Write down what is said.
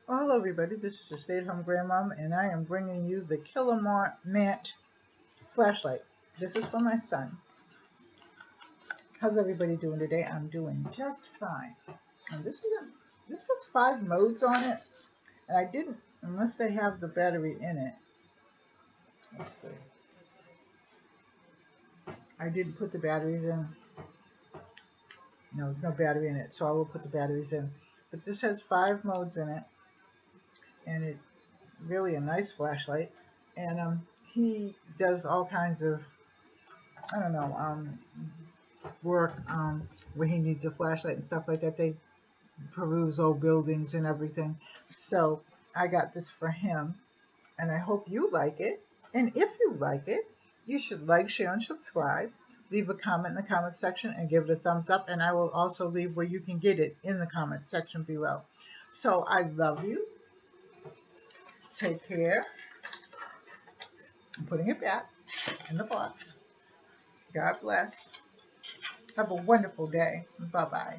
Well, hello everybody, this is your stay-at-home grandmom, and I am bringing you the Kllarmant flashlight. This is for my son. How's everybody doing today? I'm doing just fine. And this has 5 modes on it, and I didn't, unless they have the battery in it. Let's see. I didn't put the batteries in. No battery in it, so I will put the batteries in. But this has 5 modes in it, and it's really a nice flashlight. And he does all kinds of, I don't know, work where he needs a flashlight and stuff like that. They peruse old buildings and everything. So I got this for him, and I hope you like it. And if you like it, you should like, share, and subscribe. Leave a comment in the comment section and give it a thumbs up. And I will also leave where you can get it in the comment section below. So I love you. Take care. I'm putting it back in the box. God bless. Have a wonderful day. Bye-bye.